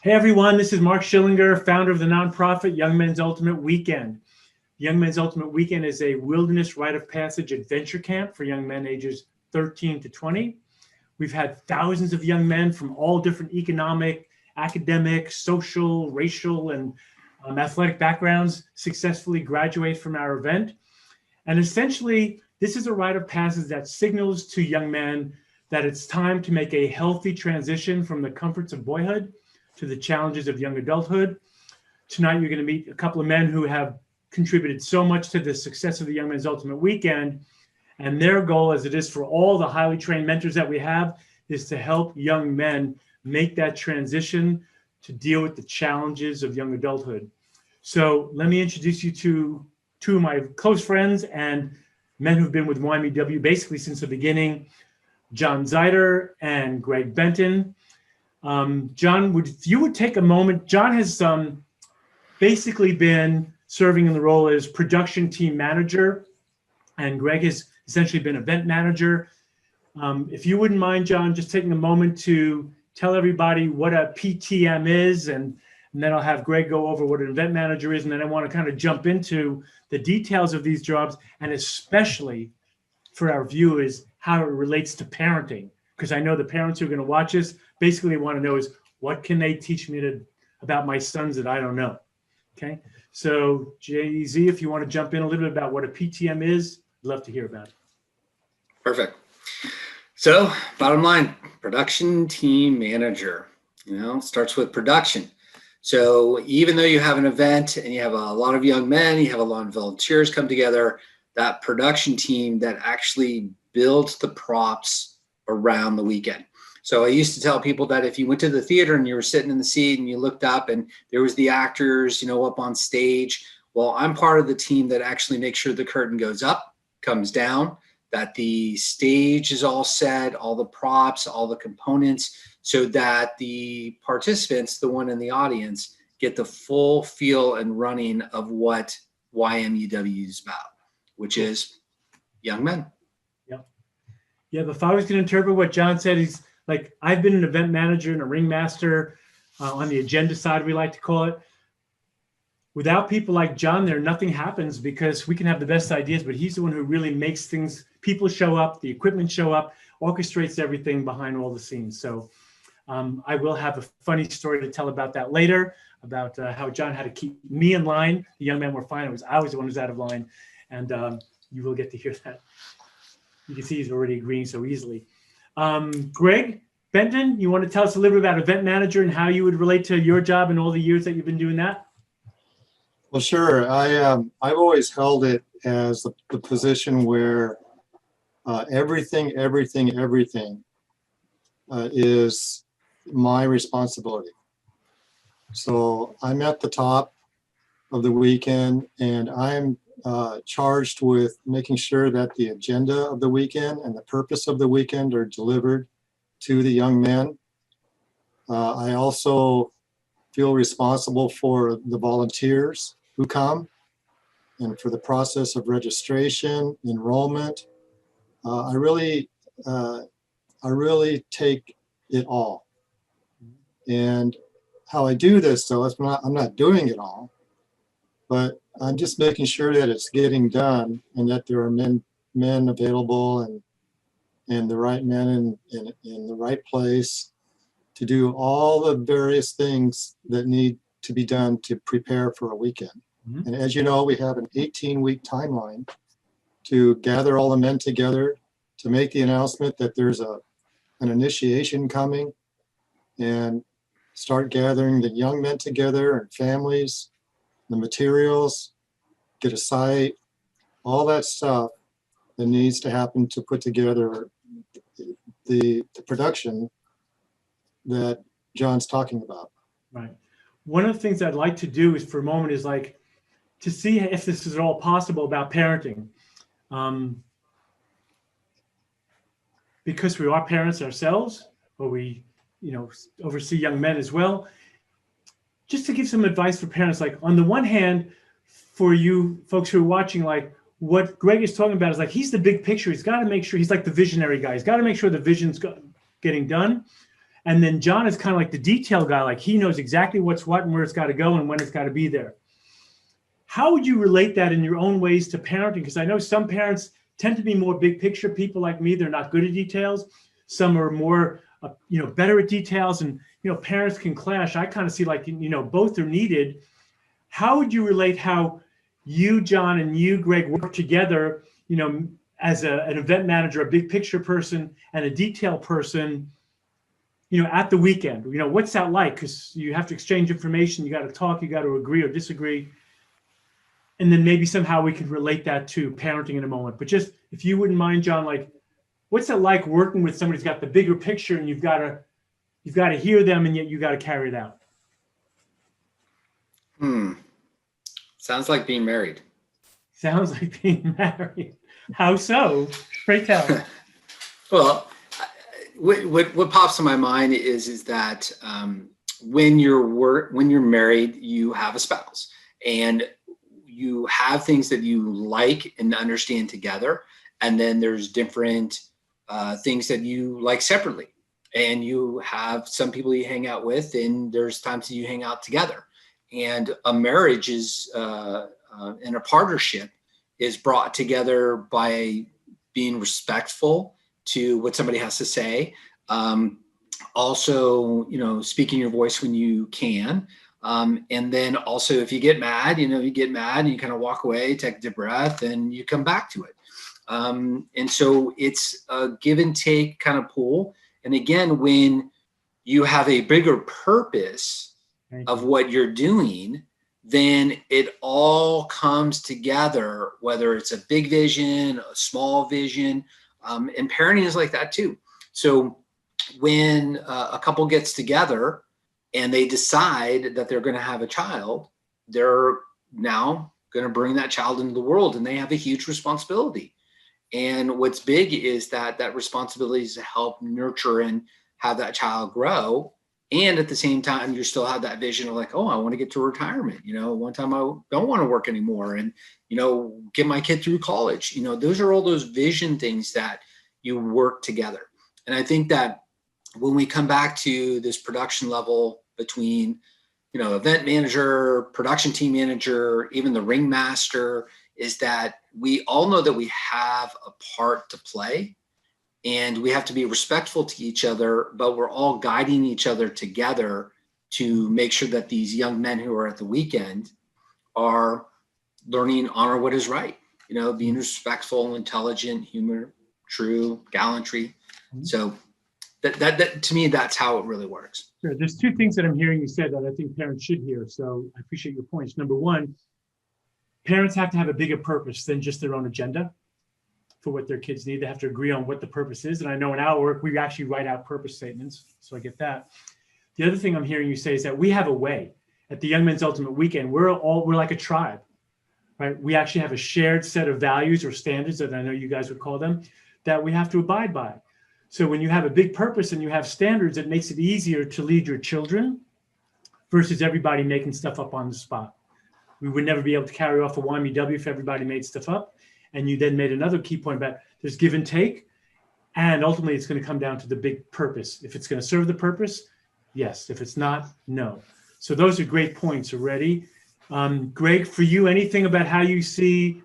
Hey everyone, this is Mark Schillinger, founder of the nonprofit Young Men's Ultimate Weekend. Young Men's Ultimate Weekend is a wilderness rite of passage adventure camp for young men ages 13 to 20. We've had thousands of young men from all different economic, academic, social, racial, and athletic backgrounds successfully graduate from our event. And essentially, this is a rite of passage that signals to young men that it's time to make a healthy transition from the comforts of boyhood to the challenges of young adulthood. Tonight, you're going to meet a couple of men who have contributed so much to the success of the Young Men's Ultimate Weekend. And their goal, as it is for all the highly trained mentors that we have, is to help young men make that transition to deal with the challenges of young adulthood. So let me introduce you to two of my close friends and men who've been with YMUW basically since the beginning, John Zeiter and Greg Benton. John, if you would take a moment. John has basically been serving in the role as production team manager, and Greg has essentially been event manager. If you wouldn't mind, John, just taking a moment to tell everybody what a PTM is, and then I'll have Greg go over what an event manager is, and then I want to kind of jump into the details of these jobs, and especially for our viewers, how it relates to parenting. Because I know the parents who are going to watch this basically want to know is, what can they teach me about my sons that I don't know? Okay, so Jay-Z, if you want to jump in a little bit about what a PTM is, I'd love to hear about it. Perfect. So bottom line, production team manager, starts with production. So even though you have an event and you have a lot of young men, you have a lot of volunteers come together, that production team that actually builds the props around the weekend. So I used to tell people that if you went to the theater and you were sitting in the seat and you looked up and there was the actors, up on stage, well, I'm part of the team that actually makes sure the curtain goes up, comes down, that the stage is all set, all the props, all the components, so that the participants, the one in the audience, get the full feel and running of what YMUW is about, which is young men. Yeah, but if I was going to interpret what John said, he's like, I've been an event manager and a ringmaster on the agenda side, we like to call it. Without people like John there, nothing happens, because we can have the best ideas, but he's the one who really makes things, people show up, the equipment show up, orchestrates everything behind all the scenes. So I will have a funny story to tell about that later, about how John had to keep me in line. The young men were fine. I was the one who was out of line. And you will get to hear that. You can see he's already agreeing so easily. Greg Benton, you want to tell us a little bit about event manager and how you would relate to your job and all the years that you've been doing that? Well, sure. I've always held it as the position where everything is my responsibility. So I'm at the top of the weekend, and I'm charged with making sure that the agenda of the weekend and the purpose of the weekend are delivered to the young men. I also feel responsible for the volunteers who come and for the process of registration, enrollment. I really take it all. And how I do this, though, I'm not doing it all, but I'm just making sure that it's getting done and that there are men available and the right men in the right place to do all the various things that need to be done to prepare for a weekend. Mm-hmm. And as you know, we have an 18-week timeline to gather all the men together, to make the announcement that there's an initiation coming, and start gathering the young men together and families, the materials, get a site, all that stuff that needs to happen to put together the production that John's talking about. Right. One of the things I'd like to do is, for a moment, is like to see if this is at all possible about parenting. Because we are parents ourselves, or we, oversee young men as well. Just to give some advice for parents, like on the one hand, for you folks who are watching, like what Greg is talking about is like, he's the big picture. He's got to make sure he's like the visionary guy. He's got to make sure the vision's getting done. And then John is kind of like the detail guy, like he knows exactly what's what and where it's got to go and when it's got to be there. How would you relate that in your own ways to parenting? Because I know some parents tend to be more big picture people like me. They're not good at details. Some are more, better at details, and, parents can clash. I kind of see like, both are needed. How would you relate how you, John, and you, Greg, work together, as an event manager, a big picture person and a detail person, at the weekend? What's that like? Because you have to exchange information. You got to talk, you got to agree or disagree. And then maybe somehow we could relate that to parenting in a moment. But just, if you wouldn't mind, John, like, what's it like working with somebody who's got the bigger picture and you've got to hear them and yet you got to carry it out? Sounds like being married. Sounds like being married. How so? Pray tell. Well, what pops in my mind is that when you're married, you have a spouse, and you have things that you like and understand together, and then there's different things that you like separately, and you have some people you hang out with, and there's times that you hang out together. And a marriage is and a partnership is brought together by being respectful to what somebody has to say. Also, speaking your voice when you can. And then also, if you get mad, you get mad and you kind of walk away, take a deep breath, and you come back to it. And so it's a give and take kind of pool. And again, when you have a bigger purpose of what you're doing, then it all comes together, whether it's a big vision, a small vision, and parenting is like that too. So when a couple gets together and they decide that they're going to have a child, they're now going to bring that child into the world, and they have a huge responsibility. And what's big is that responsibility is to help nurture and have that child grow. And at the same time, you still have that vision of like, oh, I want to get to retirement. One time I don't want to work anymore, and, get my kid through college. Those are all those vision things that you work together. And I think that when we come back to this production level between, event manager, production team manager, even the ringmaster, is that we all know that we have a part to play. And we have to be respectful to each other, but we're all guiding each other together to make sure that these young men who are at the weekend are learning honor what is right, being respectful, intelligent, humor, true, gallantry. So that to me, that's how it really works. Sure. There's two things that I'm hearing you said that I think parents should hear. So I appreciate your points. Number one, parents have to have a bigger purpose than just their own agenda for what their kids need. They have to agree on what the purpose is. And I know in our work, we actually write out purpose statements. So I get that. The other thing I'm hearing you say is that we have a way at the Young Men's Ultimate Weekend. We're like a tribe, right? We actually have a shared set of values or standards that I know you guys would call them that we have to abide by. So when you have a big purpose and you have standards, it makes it easier to lead your children versus everybody making stuff up on the spot. We would never be able to carry off a YMUW if everybody made stuff up. And you then made another key point about there's give and take. And ultimately, it's going to come down to the big purpose. If it's going to serve the purpose, yes. If it's not, no. So those are great points already. Greg, for you, anything about how you see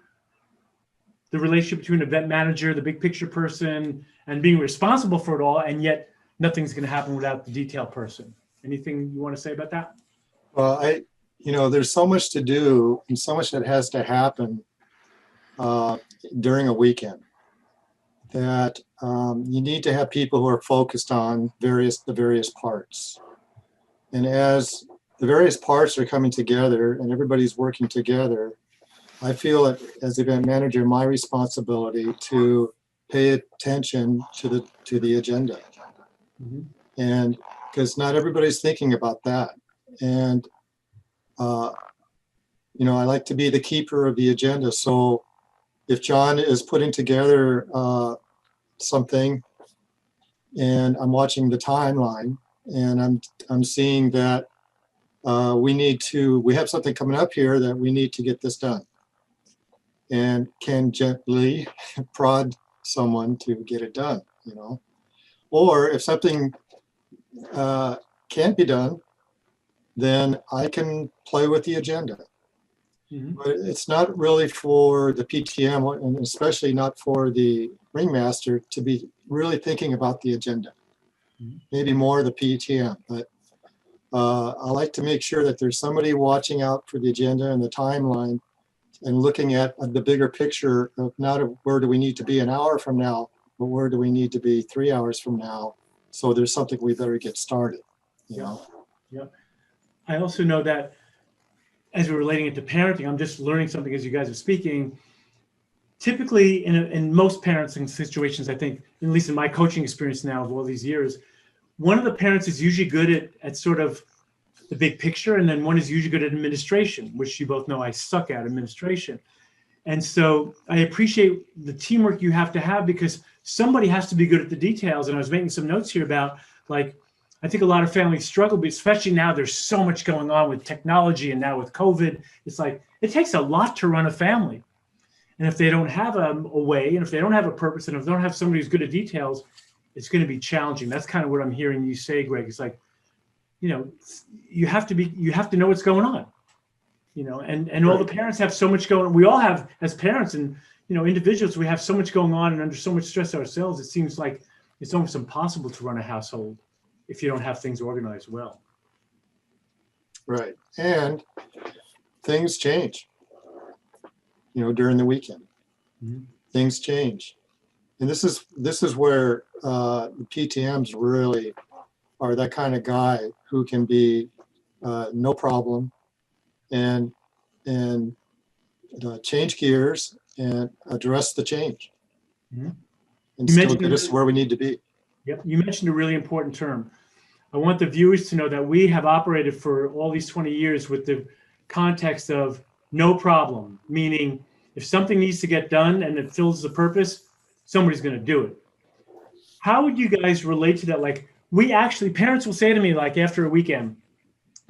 the relationship between event manager, the big picture person, and being responsible for it all, and yet nothing's going to happen without the detail person? Anything you want to say about that? Well, there's so much to do and so much that has to happen during a weekend that you need to have people who are focused on the various parts. And as the various parts are coming together and everybody's working together, I feel it as event manager, my responsibility to pay attention to the agenda. Mm-hmm. And because not everybody's thinking about that. And I like to be the keeper of the agenda. So if John is putting together something and I'm watching the timeline and I'm seeing that we have something coming up here that we need to get this done, and can gently prod someone to get it done, or if something can't be done, then I can play with the agenda. But it's not really for the PTM, and especially not for the ringmaster, to be really thinking about the agenda. Maybe more the PTM, but I like to make sure that there's somebody watching out for the agenda and the timeline and looking at the bigger picture of not where do we need to be an hour from now, but where do we need to be 3 hours from now. So there's something we better get started, you know? Yeah. I also know that as we're relating it to parenting, I'm just learning something as you guys are speaking. Typically, in most parenting situations, I think, at least in my coaching experience now of all these years, one of the parents is usually good at sort of the big picture, and then one is usually good at administration, which you both know I suck at administration. And so I appreciate the teamwork you have to have, because somebody has to be good at the details. And I was making some notes here about, like, I think a lot of families struggle, but especially now there's so much going on with technology, and now with COVID, it's like, it takes a lot to run a family. And if they don't have a way, and if they don't have a purpose, and if they don't have somebody who's good at details, it's going to be challenging. That's kind of what I'm hearing you say, Greg. It's like, you know, you have to know what's going on, you know, and all the parents have so much going on. We all have, as parents and, you know, individuals, we have so much going on and under so much stress ourselves. It seems like it's almost impossible to run a household if you don't have things organized well. Right. And things change, you know, during the weekend. Things change. And this is where the PTMs really are that kind of guy who can be no problem and change gears and address the change and still get us where we need to be. Yep. You mentioned a really important term. I want the viewers to know that we have operated for all these 20 years with the context of no problem, meaning if something needs to get done and it fills the purpose, somebody's going to do it. How would you guys relate to that? Like, parents will say to me, like, after a weekend,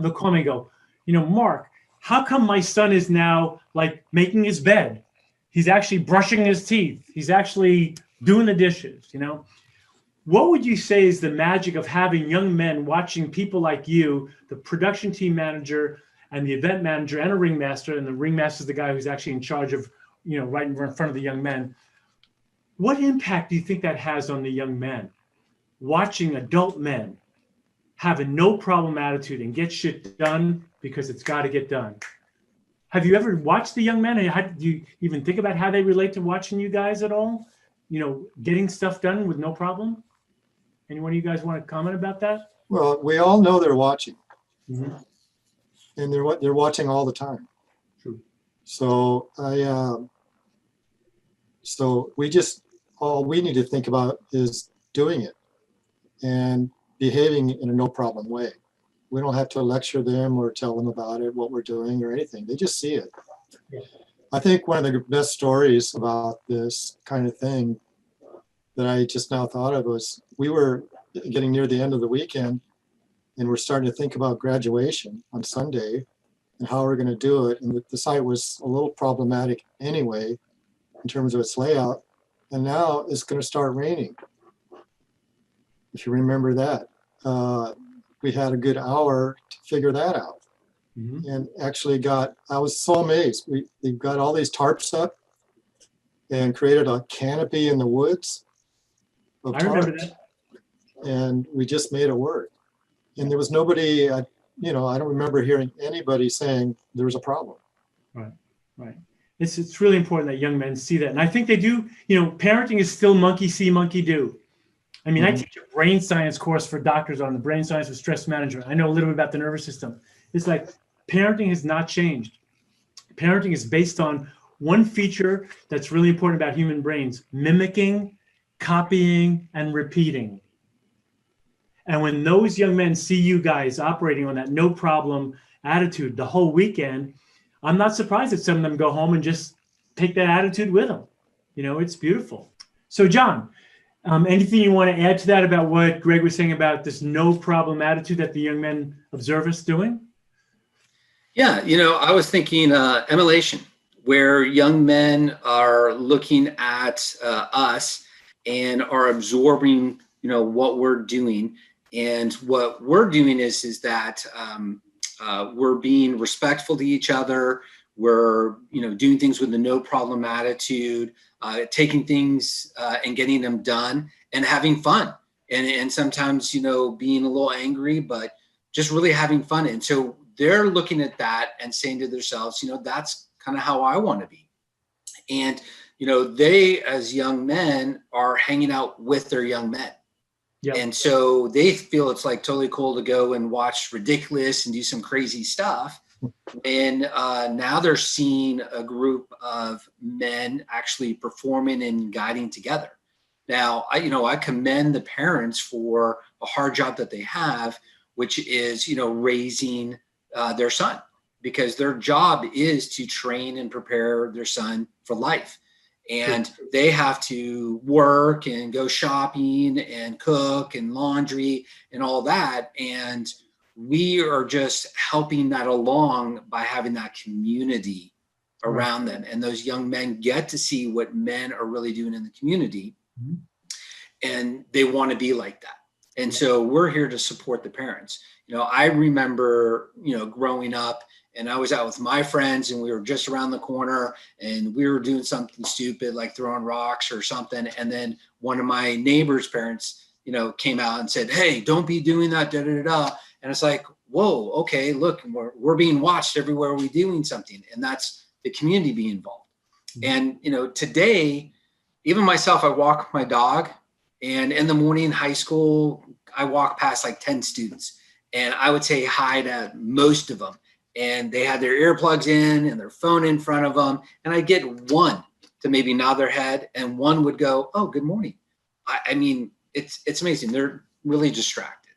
they'll call me and go, you know, Mark, how come my son is now like making his bed? He's actually brushing his teeth. He's actually doing the dishes, you know? What would you say is the magic of having young men watching people like you, the production team manager and the event manager and a ringmaster, and the ringmaster is the guy who's actually in charge of, you know, right in front of the young men. What impact do you think that has on the young men? Watching adult men have a no problem attitude and get shit done because it's got to get done. Have you ever watched the young men? And do you even think about how they relate to watching you guys at all? You know, getting stuff done with no problem? Anyone of you guys want to comment about that? Well, we all know they're watching. And they're watching all the time. True. So all we need to think about is doing it and behaving in a no problem way. We don't have to lecture them or tell them about it, what we're doing or anything. They just see it. Yeah. I think one of the best stories about this kind of thing that I just now thought of was, we were getting near the end of the weekend and we're starting to think about graduation on Sunday and how we're going to do it. And the site was a little problematic anyway in terms of its layout. And now it's going to start raining. If you remember that, we had a good hour to figure that out. And actually I was so amazed. We've got all these tarps up and created a canopy in the woods of tarps. I remember that. And we just made it work. And there was nobody, I don't remember hearing anybody saying there was a problem. Right. It's really important that young men see that. And I think they do, you know, parenting is still monkey see, monkey do. I mean, I teach a brain science course for doctors on the brain science of stress management. I know a little bit about the nervous system. It's like parenting has not changed. Parenting is based on one feature that's really important about human brains: mimicking, copying, and repeating. And when those young men see you guys operating on that no problem attitude the whole weekend, I'm not surprised that some of them go home and just take that attitude with them. You know, it's beautiful. So John, anything you want to add to that about what Greg was saying about this no problem attitude that the young men observe us doing? Yeah, you know, I was thinking emulation, where young men are looking at us and are absorbing, you know, what we're doing And what we're doing is that we're being respectful to each other. We're, doing things with a no problem attitude, taking things and getting them done and having fun. And sometimes, being a little angry, but just really having fun. And so they're looking at that and saying to themselves, that's kind of how I want to be. And, they as young men are hanging out with their young men. Yep. And so they feel it's like totally cool to go and watch ridiculous and do some crazy stuff. And now they're seeing a group of men actually performing and guiding together. Now, I commend the parents for a hard job that they have, which is, raising their son, because their job is to train and prepare their son for life. And they have to work and go shopping and cook and laundry and all that. And we are just helping that along by having that community around them. And those young men get to see what men are really doing in the community. Mm-hmm. And they want to be like that. And so we're here to support the parents. I remember, growing up, and I was out with my friends and we were just around the corner and we were doing something stupid like throwing rocks or something. And then one of my neighbor's parents, came out and said, "Hey, don't be doing that, da, da, da, da." And it's like, whoa, okay, look, we're being watched everywhere we're doing something. And that's the community being involved. Mm-hmm. And, today, even myself, I walk my dog, and in the morning, high school, I walk past like 10 students and I would say hi to most of them. And they had their earplugs in and their phone in front of them. And I get one to maybe nod their head and one would go, "Oh, good morning." I mean, it's amazing. They're really distracted.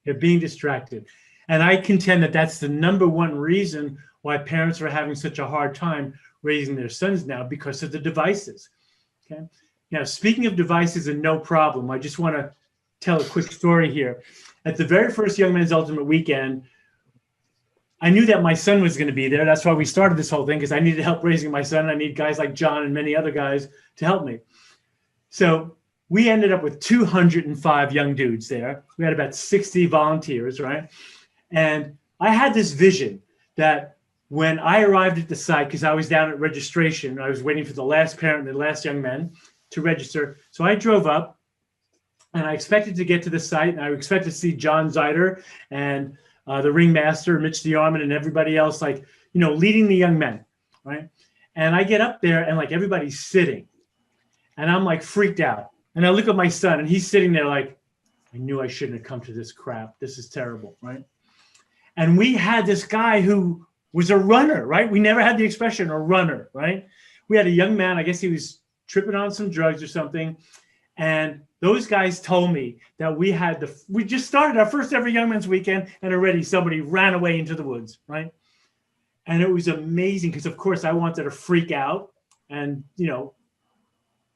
They're being distracted. And I contend that that's the number one reason why parents are having such a hard time raising their sons now, because of the devices. Okay. Now, speaking of devices and no problem, I just want to tell a quick story here. At the very first Young Men's Ultimate Weekend, I knew that my son was going to be there. That's why we started this whole thing, because I needed help raising my son. I need guys like John and many other guys to help me. So we ended up with 205 young dudes there. We had about 60 volunteers, right? And I had this vision that when I arrived at the site, because I was down at registration, I was waiting for the last parent and the last young men to register. So I drove up and I expected to get to the site and I expected to see John Zeiter and the ringmaster, Mitch the Armand, and everybody else, like, leading the young men, right? And I get up there and like everybody's sitting and I'm like freaked out. And I look at my son and he's sitting there like, I knew I shouldn't have come to this crap. This is terrible, right? And we had this guy who was a runner, right? We never had the expression a runner, right? We had a young man, I guess he was tripping on some drugs or something. And those guys told me that we just started our first ever Young Men's Weekend and already somebody ran away into the woods, right? And it was amazing because, of course, I wanted to freak out and,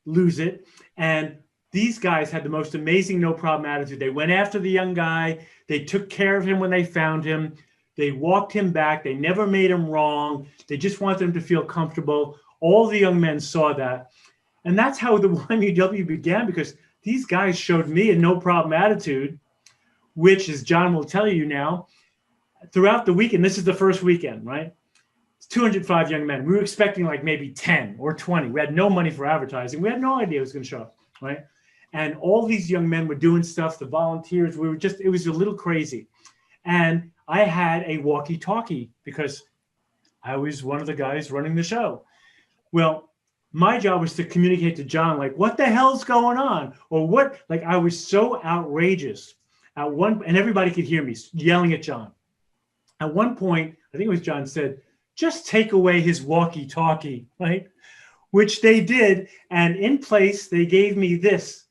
lose it. And these guys had the most amazing no problem attitude. They went after the young guy. They took care of him when they found him. They walked him back. They never made him wrong. They just wanted him to feel comfortable. All the young men saw that. And that's how the YMUW began, because these guys showed me a no problem attitude, which, as John will tell you now, throughout the weekend, this is the first weekend, right? It's 205 young men. We were expecting like maybe 10 or 20. We had no money for advertising. We had no idea it was going to show up, right? And all these young men were doing stuff, the volunteers, it was a little crazy. And I had a walkie-talkie because I was one of the guys running the show. Well, my job was to communicate to John, like, what the hell's going on? Or what, like, I was so outrageous and everybody could hear me yelling at John. At one point, I think it was John said, just take away his walkie-talkie, right? Which they did. And in place, they gave me this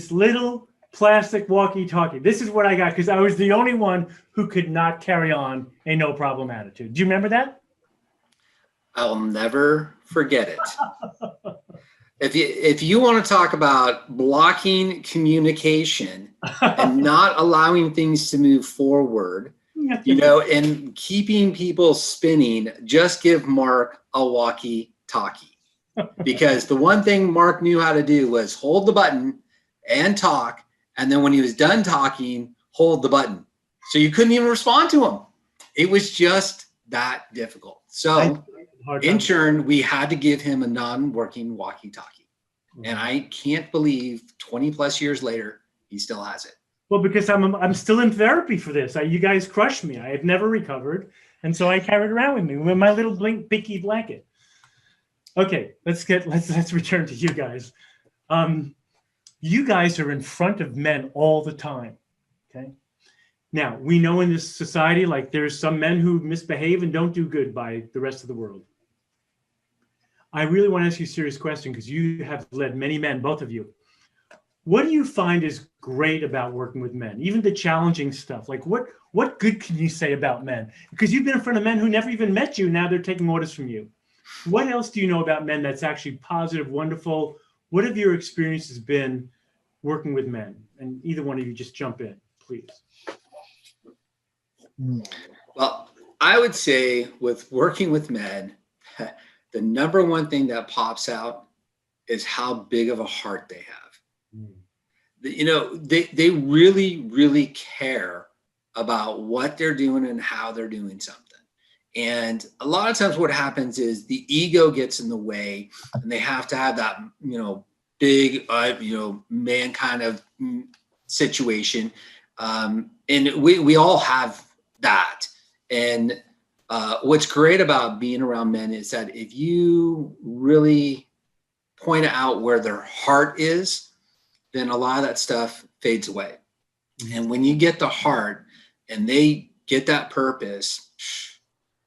little plastic walkie-talkie. This is what I got because I was the only one who could not carry on a no problem attitude. Do you remember that? I'll never forget it. If you want to talk about blocking communication and not allowing things to move forward, and keeping people spinning, just give Mark a walkie-talkie. Because the one thing Mark knew how to do was hold the button and talk And then when he was done talking, hold the button. So you couldn't even respond to him. It was just that difficult. So in turn, we had to give him a non-working walkie-talkie. And I can't believe 20 plus years later, he still has it. Well, because I'm still in therapy for this. You guys crushed me. I have never recovered. And so I carried it around with me with my little binky blanket. Okay, let's return to you guys. You guys are in front of men all the time. Okay. Now, we know in this society, like there's some men who misbehave and don't do good by the rest of the world. I really want to ask you a serious question because you have led many men, both of you. What do you find is great about working with men, even the challenging stuff? Like what good can you say about men? Because you've been in front of men who never even met you. Now they're taking orders from you. What else do you know about men that's actually positive, wonderful? What have your experiences been working with men? And either one of you just jump in, please. Well, I would say with working with men, the number one thing that pops out is how big of a heart they have. You know, they really, really care about what they're doing and how they're doing something. And a lot of times what happens is the ego gets in the way and they have to have that, big, man kind of situation. And we all have that. And what's great about being around men is that if you really point out where their heart is, then a lot of that stuff fades away. And when you get the heart and they get that purpose,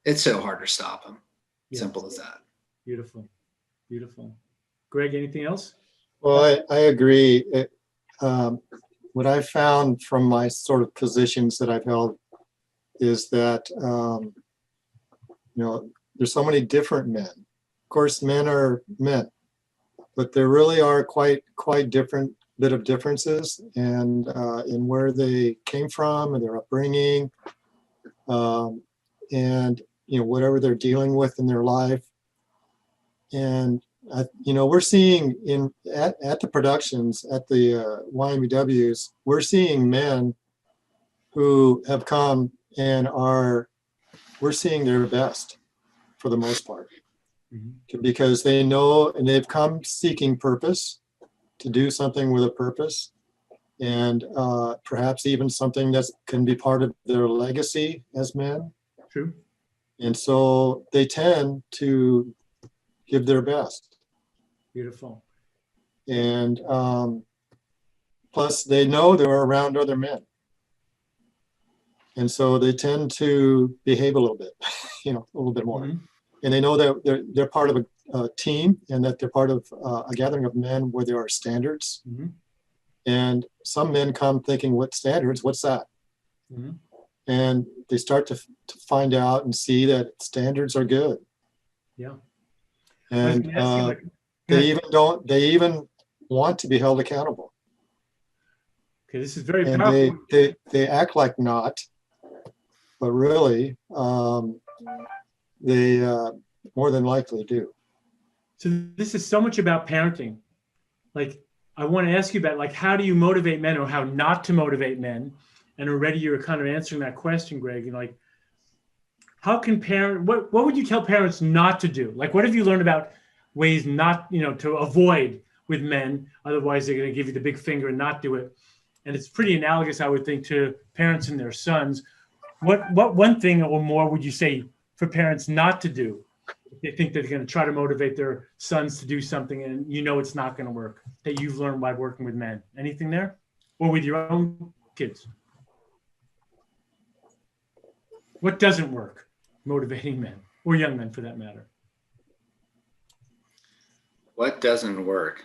it's so hard to stop them. Yes. Simple as that. Beautiful. Beautiful. Greg, anything else? Well, I agree. What I found from my sort of positions that I've held is that, there's so many different men. Of course, men are men, but there really are quite different bit of differences and in where they came from and their upbringing, and whatever they're dealing with in their life. And we're seeing at the productions at the YMUWs, we're seeing men who have come and we're seeing their best for the most part, because they know and they've come seeking purpose, to do something with a purpose, and perhaps even something that can be part of their legacy as men. True. And so they tend to give their best. Beautiful. And plus they know they're around other men. And so they tend to behave a little bit, a little bit more. And they know that they're part of a team and that they're part of a gathering of men where there are standards. And some men come thinking, what standards? What's that? And they start to find out and see that standards are good. Yeah. And they even want to be held accountable. Okay, this is very and powerful. They act like not, but really they more than likely do. So this is so much about parenting. Like, I want to ask you about, like, how do you motivate men or how not to motivate men? And already you're kind of answering that question, Greg. And like, how can what would you tell parents not to do? Like, what have you learned about ways not, to avoid with men? Otherwise, they're going to give you the big finger and not do it. And it's pretty analogous, I would think, to parents and their sons. What one thing or more would you say for parents not to do if they think they're going to try to motivate their sons to do something and it's not going to work, that you've learned by working with men? Anything there? Or with your own kids? What doesn't work motivating men, or young men for that matter? What doesn't work?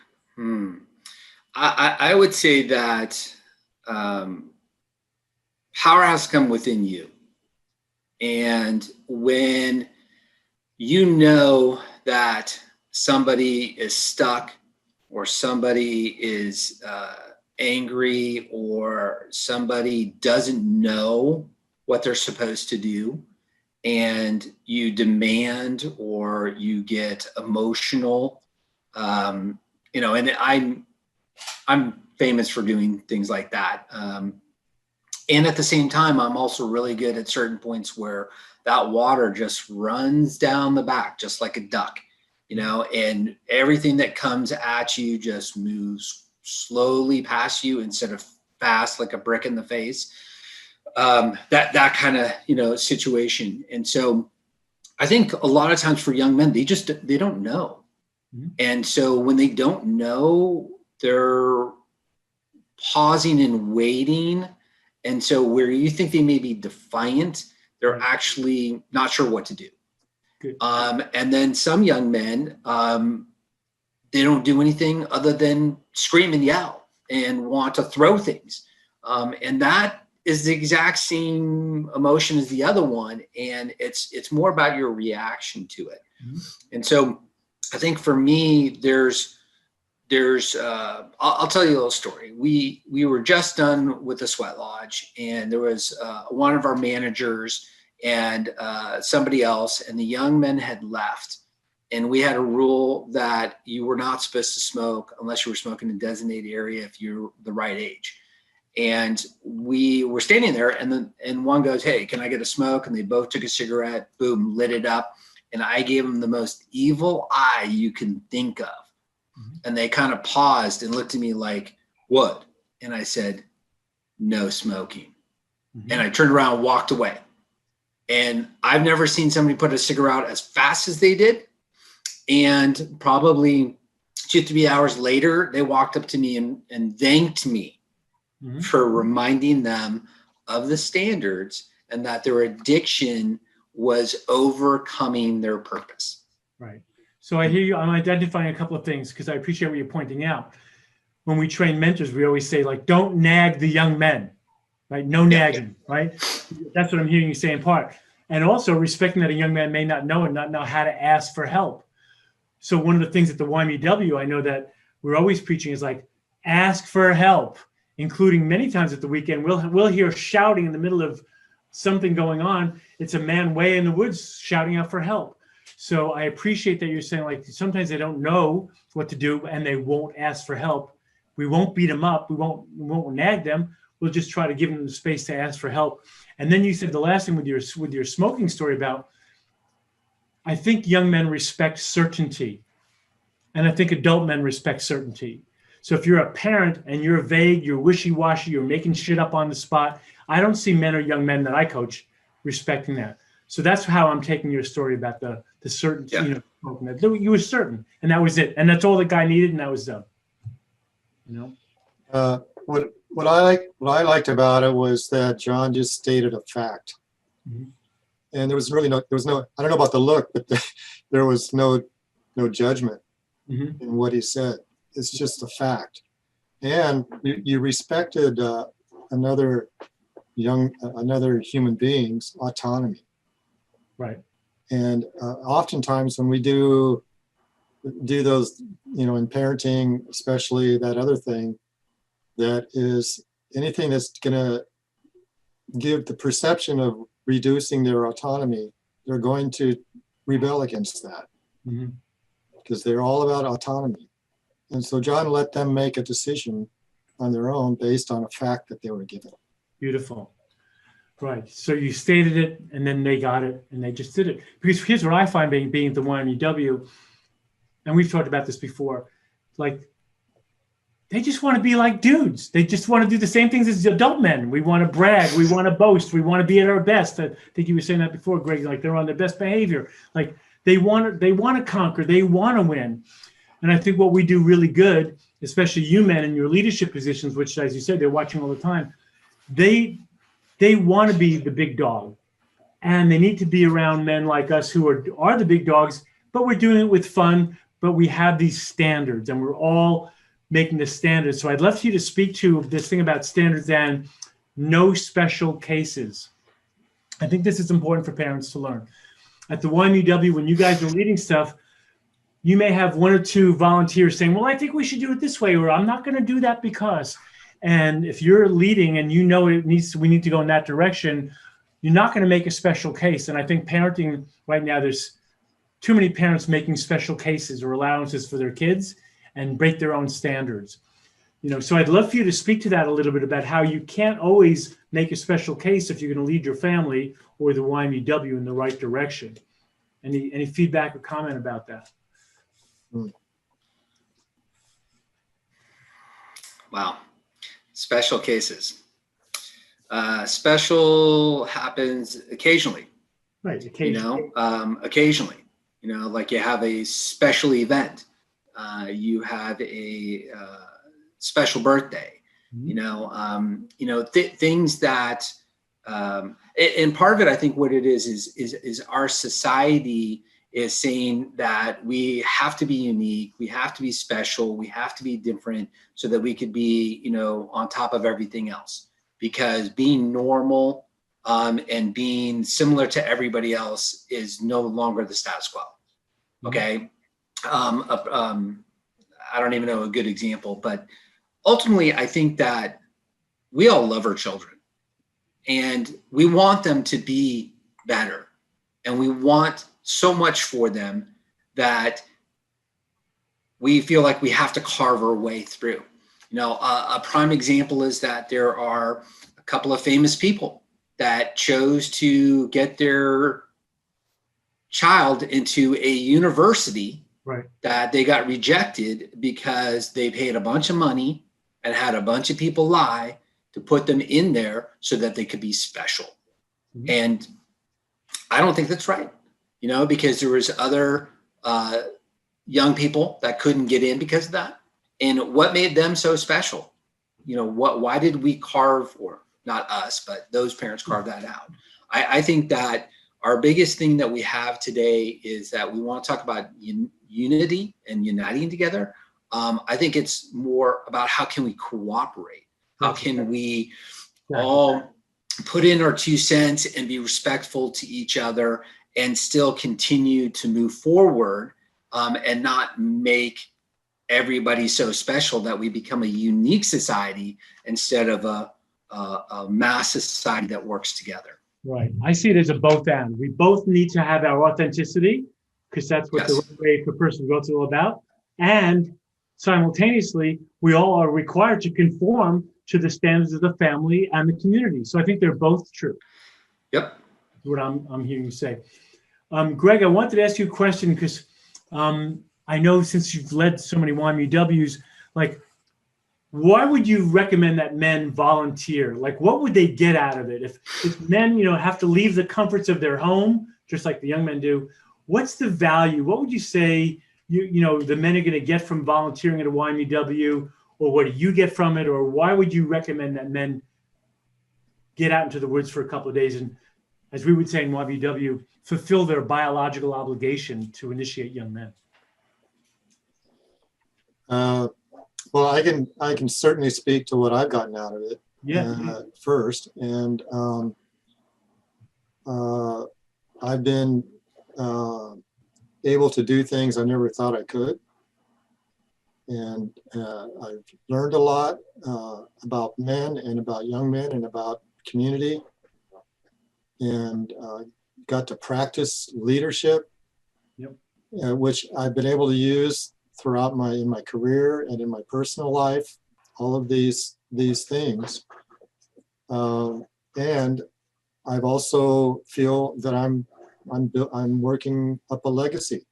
I would say that power has to come within you. And when you know that somebody is stuck or somebody is angry or somebody doesn't know what they're supposed to do, and you demand or you get emotional, and I'm famous for doing things like that. And at the same time, I'm also really good at certain points where that water just runs down the back, just like a duck, and everything that comes at you just moves slowly past you instead of fast, like a brick in the face. That kind of, situation. And so I think a lot of times for young men, they don't know. Mm-hmm. And so when they don't know, they're pausing and waiting. And so where you think they may be defiant, they're actually not sure what to do. Good. And then some young men, they don't do anything other than scream and yell and want to throw things. And that is the exact same emotion as the other one. And it's more about your reaction to it. Mm-hmm. And so I think for me, I'll tell you a little story. We were just done with the sweat lodge, and there was one of our managers and somebody else, and the young men had left. And we had a rule that you were not supposed to smoke unless you were smoking in a designated area if you're the right age. And we were standing there, and one goes, "Hey, can I get a smoke?" And they both took a cigarette, boom, lit it up. And I gave them the most evil eye you can think of. And they kind of paused and looked at me like, "What?" And I said, "No smoking." Mm-hmm. And I turned around and walked away. And I've never seen somebody put a cigarette out as fast as they did. And probably 2-3 hours later, they walked up to me and thanked me mm-hmm. for reminding them of the standards and that their addiction was overcoming their purpose. Right. So I hear you. I'm identifying a couple of things because I appreciate what you're pointing out. When we train mentors, we always say, like, don't nag the young men, right? No nagging, right? That's what I'm hearing you say in part. And also respecting that a young man may not know and not know how to ask for help. So one of the things at the YMUW, I know that we're always preaching is like, ask for help, including many times at the weekend. We'll hear shouting in the middle of something going on. It's a man way in the woods shouting out for help. So I appreciate that you're saying, like, sometimes they don't know what to do and they won't ask for help. We won't beat them up. We won't nag them. We'll just try to give them the space to ask for help. And then you said the last thing with your smoking story about, I think young men respect certainty. And I think adult men respect certainty. So if you're a parent and you're vague, you're wishy-washy, you're making shit up on the spot, I don't see men or young men that I coach respecting that. So that's how I'm taking your story about the certainty. Yeah. You were certain, and that was it, and that's all the guy needed, and that was done. What I liked about it was that John just stated a fact, mm-hmm. and there was no. I don't know about the look, but there was no judgment mm-hmm. in what he said. It's just a fact, and you respected another human being's autonomy. Right. And oftentimes when we do those, in parenting, especially that other thing, that is anything that's going to give the perception of reducing their autonomy, they're going to rebel against that mm-hmm. because they're all about autonomy. And so John let them make a decision on their own based on a fact that they were given. Beautiful. Right. So you stated it, and then they got it, and they just did it. Because here's what I find being at the YMUW, and we've talked about this before, like, they just want to be like dudes. They just want to do the same things as adult men. We want to brag. We want to boast. We want to be at our best. I think you were saying that before, Greg, like they're on their best behavior. Like they want to conquer. They want to win. And I think what we do really good, especially you men in your leadership positions, which, as you said, they're watching all the time, they want to be the big dog, and they need to be around men like us who are the big dogs, but we're doing it with fun, but we have these standards, and we're all making the standards. So I'd love for you to speak to this thing about standards and no special cases. I think this is important for parents to learn. At the YMUW, when you guys are leading stuff, you may have one or two volunteers saying, well, I think we should do it this way, or I'm not going to do that because... And if you're leading and we need to go in that direction, you're not going to make a special case. And I think parenting right now, there's too many parents making special cases or allowances for their kids and break their own standards. So I'd love for you to speak to that a little bit about how you can't always make a special case if you're going to lead your family or the YMUW in the right direction. Any feedback or comment about that? Wow. Special cases. Special happens occasionally. Right. Occasionally. Occasionally, like you have a special event, you have a special birthday, things that, and part of it, I think what it is our society is saying that we have to be unique, we have to be special, we have to be different so that we could be, on top of everything else, because being normal and being similar to everybody else is no longer the status quo. Okay. I don't even know a good example, but ultimately I think that we all love our children and we want them to be better. And we want so much for them that we feel like we have to carve our way through. A prime example is that there are a couple of famous people that chose to get their child into a university, right, that they got rejected because they paid a bunch of money and had a bunch of people lie to put them in there so that they could be special. Mm-hmm. And I don't think that's right, because there was other young people that couldn't get in because of that. And what made them so special? Why did we carve, or not us, but those parents carved that out? I think that our biggest thing that we have today is that we want to talk about unity and uniting together. I think it's more about how can we cooperate? How can we all put in our 2 cents and be respectful to each other and still continue to move forward, and not make everybody so special that we become a unique society instead of a mass society that works together. Right. I see it as a both and. We both need to have our authenticity, because that's what the way for personal growth is all about. And simultaneously, we all are required to conform to the standards of the family and the community. So I think they're both true. Yep. That's what I'm hearing you say. Greg, I wanted to ask you a question because I know since you've led so many YMUWs, why would you recommend that men volunteer? What would they get out of it? If men, have to leave the comforts of their home, just like the young men do, what's the value? What would you say, the men are going to get from volunteering at a YMUW, or what do you get from it? Or why would you recommend that men get out into the woods for a couple of days and, as we would say in YMUW, fulfill their biological obligation to initiate young men? Well, I can certainly speak to what I've gotten out of it. First, and I've been able to do things I never thought I could, and I've learned a lot about men and about young men and about community, and got to practice leadership, which I've been able to use throughout in my career and in my personal life, all of these things. And I've also feel that I'm working up a legacy.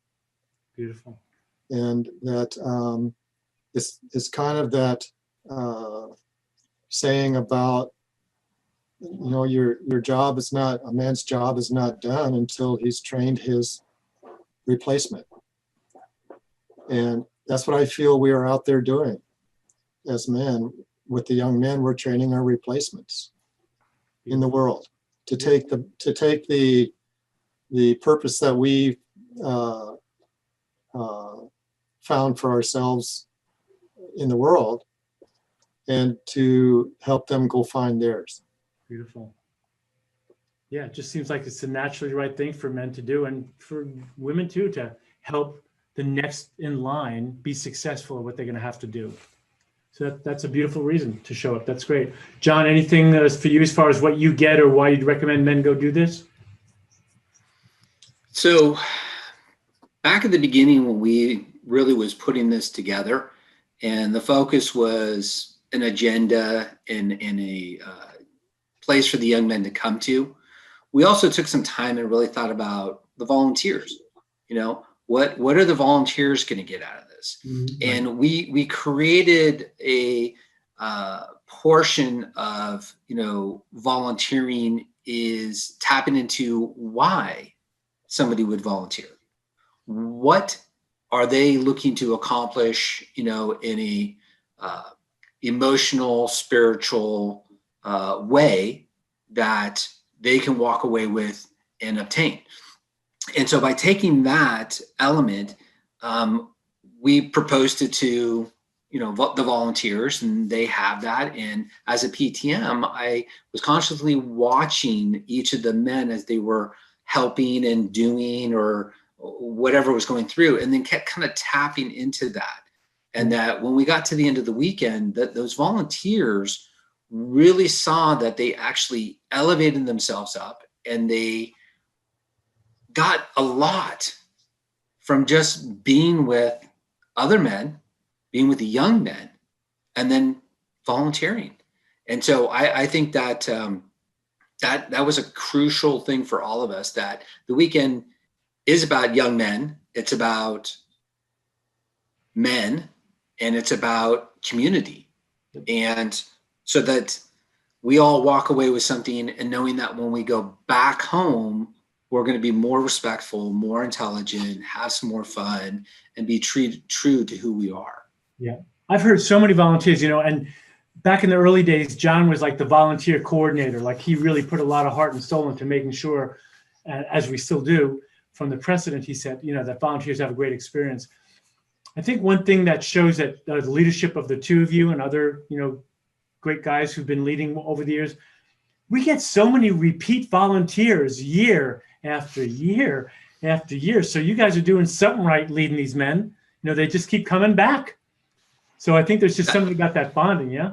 Beautiful. And that it's kind of that saying about, your job is not, a man's job is not done until he's trained his replacement. And that's what I feel we are out there doing as men. With the young men, we're training our replacements in the world to take the purpose that we found for ourselves in the world, and to help them go find theirs. Beautiful. Yeah, it just seems like it's the naturally right thing for men to do, and for women too, to help the next in line be successful at what they're going to have to do. So that's a beautiful reason to show up. That's great. John, anything for you as far as what you get or why you'd recommend men go do this? So back at the beginning, when we really was putting this together, And the focus was an agenda and a place for the young men to come to. We also took some time and really thought about the volunteers. You know, what are the volunteers going to get out of this? Mm-hmm. And we created a portion of, you know, volunteering is tapping into why somebody would volunteer. What are they looking to accomplish, you know, in a emotional, spiritual way that they can walk away with and obtain? And so by taking that element, we proposed it to, you know, the volunteers, and they have that. And as a PTM, I was constantly watching each of the men as they were helping and doing or whatever was going through, and then kept kind of tapping into that. And that when we got to the end of the weekend, that those volunteers really saw that they actually elevated themselves up, and they got a lot from just being with other men, being with the young men, and then volunteering. And so I think that that was a crucial thing for all of us, that the weekend is about young men, it's about men, and it's about community. And so that we all walk away with something, and knowing that when we go back home, we're going to be more respectful, more intelligent, have some more fun, and be true to who we are. Yeah. I've heard so many volunteers, you know, and back in the early days, John was like the volunteer coordinator. Like, he really put a lot of heart and soul into making sure, as we still do, from the precedent, he said, you know, that volunteers have a great experience. I think one thing that shows that the leadership of the two of you and other, you know, great guys who've been leading over the years, we get so many repeat volunteers year after year after year. So you guys are doing something right leading these men. You know, they just keep coming back. So I think there's just something about that bonding. Yeah.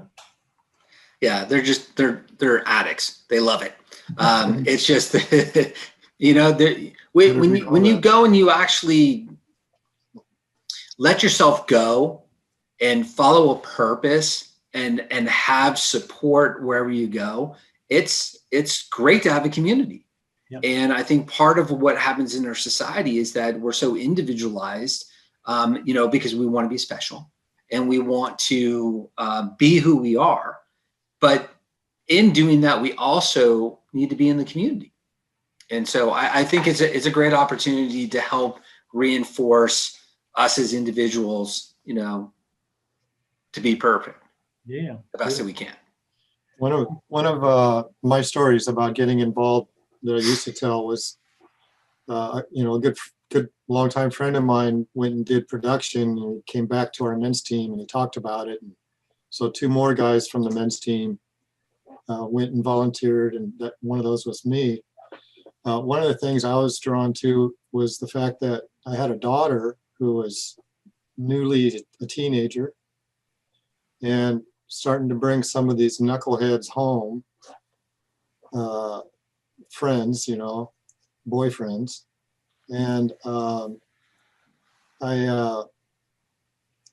Yeah. They're addicts. They love it. It's just, you know, when you go and you actually let yourself go and follow a purpose and have support wherever you go, it's great to have a community. Yep. And I think part of what happens in our society is that we're so individualized, you know, because we want to be special and we want to be who we are. But in doing that, we also need to be in the community. And so I think it's a great opportunity to help reinforce us as individuals, you know, to be perfect. Yeah. The best that we can. One of my stories about getting involved that I used to tell was, you know, a good longtime friend of mine went and did production, and he came back to our men's team and he talked about it. And so two more guys from the men's team went and volunteered, and that one of those was me. One of the things I was drawn to was the fact that I had a daughter who was newly a teenager and starting to bring some of these knuckleheads home, friends, you know, boyfriends. And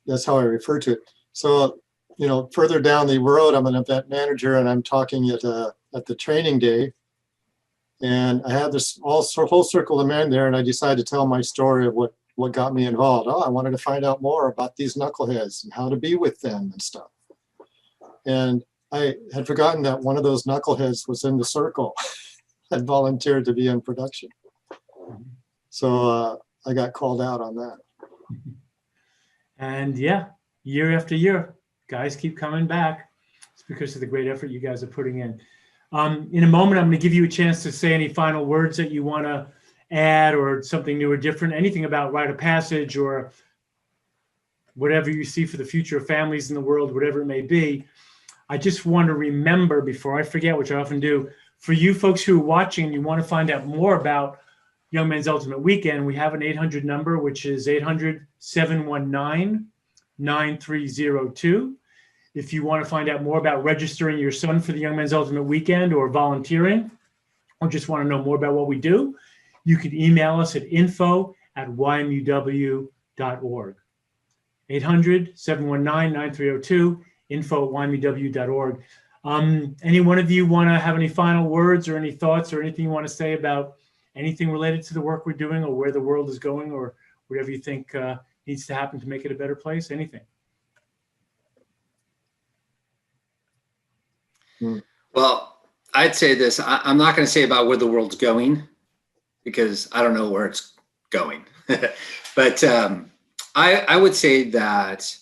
that's how I refer to it. So, you know, further down the road, I'm an event manager, and I'm talking at the training day. And I had this whole circle of men there, and I decided to tell my story of what got me involved. Oh, I wanted to find out more about these knuckleheads and how to be with them and stuff. And I had forgotten that one of those knuckleheads was in the circle and volunteered to be in production. So I got called out on that. And yeah, year after year, guys keep coming back. It's because of the great effort you guys are putting in. In a moment, I'm going to give you a chance to say any final words that you want to add, or something new or different, anything about rite of passage or whatever you see for the future of families in the world, whatever it may be. I just want to remember, before I forget, which I often do, for you folks who are watching and you want to find out more about Young Men's Ultimate Weekend, we have an 800 number, which is 800-719-9302. If you want to find out more about registering your son for the Young Men's Ultimate Weekend, or volunteering, or just want to know more about what we do, you can email us at info@ymuw.org. 800-719-9302, info@ymuw.org. Any one of you want to have any final words or any thoughts or anything you want to say about anything related to the work we're doing or where the world is going or whatever you think needs to happen to make it a better place? Anything? Well, I'd say this. I'm not going to say about where the world's going because I don't know where it's going. But I would say that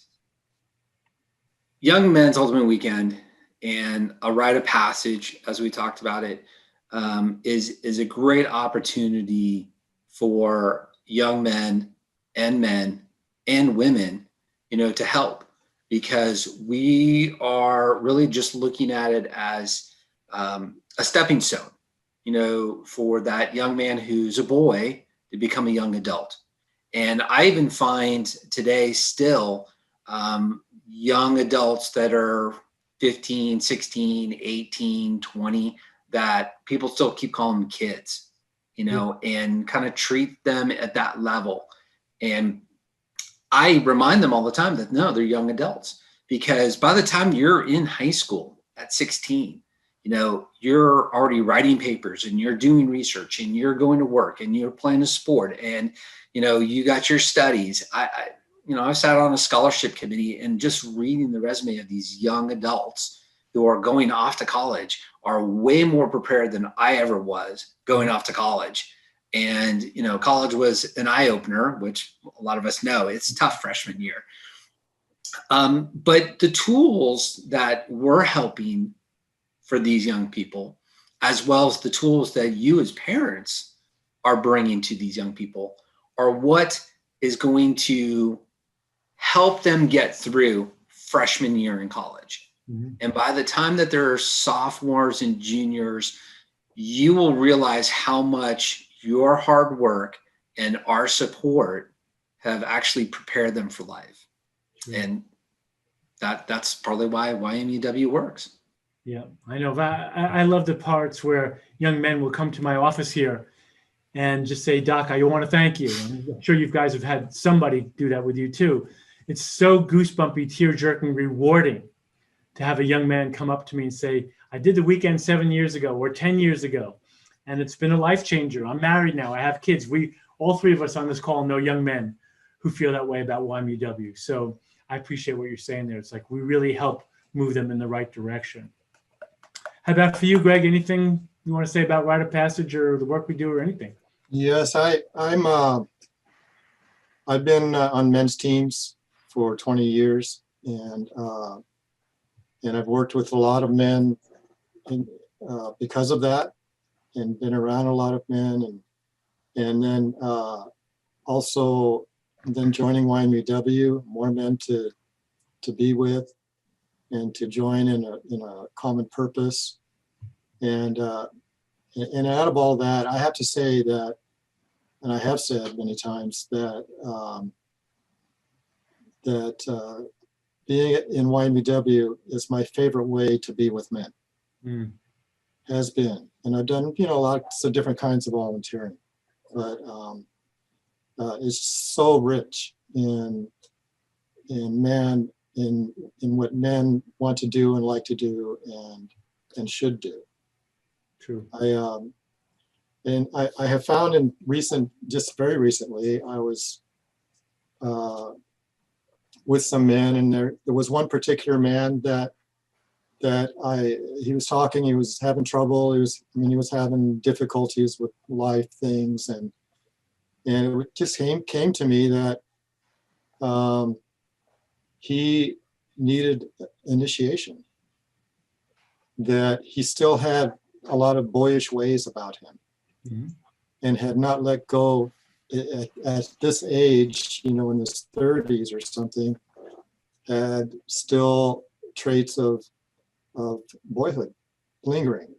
Young Men's Ultimate Weekend and a rite of passage, as we talked about it, is a great opportunity for young men and women, to help, because we are really just looking at it as a stepping stone, for that young man who's a boy to become a young adult. And I even find today still young adults that are 15, 16, 18, 20, that people still keep calling them kids, and kind of treat them at that level. And I remind them all the time that no, they're young adults, because by the time you're in high school at 16, you're already writing papers and you're doing research and you're going to work and you're playing a sport and, you got your studies. I've sat on a scholarship committee and just reading the resume of these young adults who are going off to college are way more prepared than I ever was going off to college. And, college was an eye opener, which a lot of us know it's tough freshman year. But the tools that we're helping for these young people, as well as the tools that you as parents are bringing to these young people, are what is going to help them get through freshman year in college. Mm-hmm. And by the time that they're sophomores and juniors, you will realize how much your hard work and our support have actually prepared them for life. Yeah. And that's probably why YMUW works. Yeah, I know. I love the parts where young men will come to my office here and just say, Doc, I want to thank you. I'm sure you guys have had somebody do that with you too. It's so goosebumpy, tear-jerking, rewarding to have a young man come up to me and say, I did the weekend 7 years ago or 10 years ago, and it's been a life changer. I'm married now. I have kids. All three of us on this call know young men who feel that way about YMUW. So I appreciate what you're saying there. It's like we really help move them in the right direction. How about for you, Greg? Anything you want to say about rite of passage or the work we do or anything? Yes, I've been on men's teams for 20 years, and I've worked with a lot of men because of that, and been around a lot of men, and then also then joining YMUW, more men to be with and to join in a common purpose, and out of all that, I have to say that, and I have said many times that being in YMUW is my favorite way to be with men. Has been, and I've done lots of different kinds of volunteering, but it's so rich in what men want to do and like to do and should do. True. I have found just very recently, I was with some men, and there was one particular man that he was talking, he was having trouble, he was having difficulties with life things, and it just came to me that he needed initiation, that he still had a lot of boyish ways about him. Mm-hmm. And had not let go at this age, in his 30s or something, had still traits of boyhood lingering.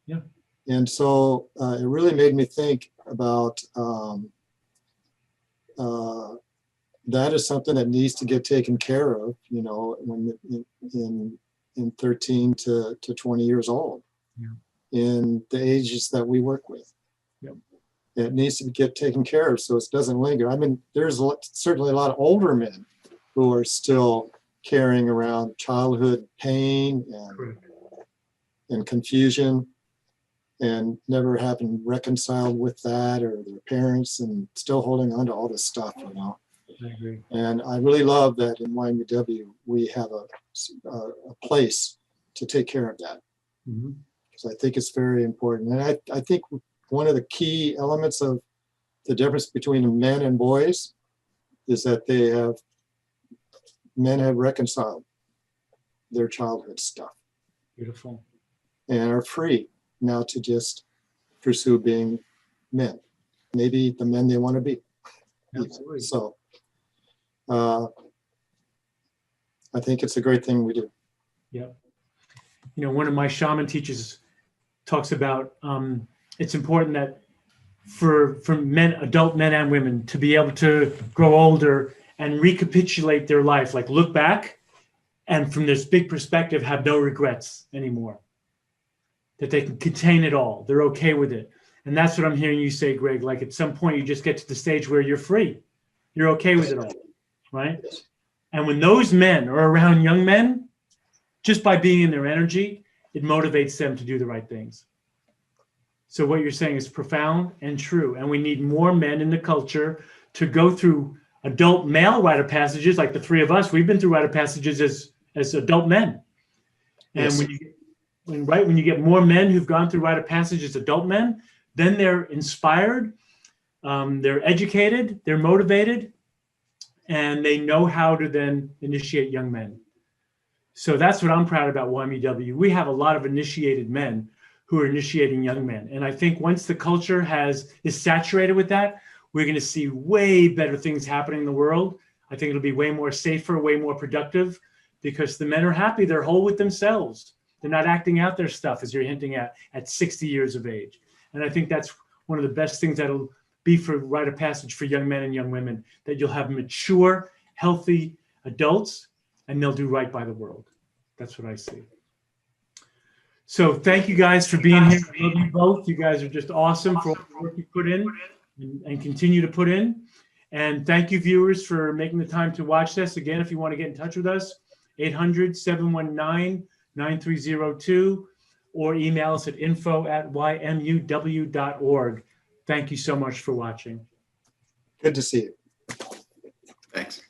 Yeah. And so it really made me think about that is something that needs to get taken care of, when in 13 to 20 years old, yeah, in the ages that we work with. Yep. It needs to get taken care of so it doesn't linger. There's certainly a lot of older men who are still carrying around childhood pain and confusion and never having reconciled with that or their parents and still holding on to all this stuff, you know. I agree. And I really love that in YMUW we have a place to take care of that. Mm-hmm. Because I think it's very important. And I think one of the key elements of the difference between men and boys is that men have reconciled their childhood stuff. Beautiful. And are free now to just pursue being men, maybe the men they want to be. Absolutely. So I think it's a great thing we do. Yeah. You know, one of my shaman teachers talks about it's important that for men, adult men and women, to be able to grow older and recapitulate their life, like look back and from this big perspective have no regrets anymore, that they can contain it all. They're okay with it. And that's what I'm hearing you say, Greg. Like at some point you just get to the stage where you're free. You're okay with it all, right? And when those men are around young men, just by being in their energy, it motivates them to do the right things. So what you're saying is profound and true. And we need more men in the culture to go through adult male rite of passages, like the three of us. We've been through rite of passages as adult men. And Yes. when you get more men who've gone through rite of passage as adult men, then they're inspired, they're educated, they're motivated, and they know how to then initiate young men. So that's what I'm proud about YMUW. We have a lot of initiated men who are initiating young men. And I think once the culture is saturated with that, we're going to see way better things happening in the world. I think it'll be way more safer, way more productive, because the men are happy. They're whole with themselves. They're not acting out their stuff, as you're hinting at 60 years of age. And I think that's one of the best things that'll be for rite of passage for young men and young women, that you'll have mature, healthy adults, and they'll do right by the world. That's what I see. So thank you guys for being here. I love you both. You guys are just awesome for all the work you put in and continue to put in. And thank you, viewers, for making the time to watch this. Again, if you want to get in touch with us, 800-719-9302, or email us at info@ymuw.org. Thank you so much for watching. Good to see you. Thanks.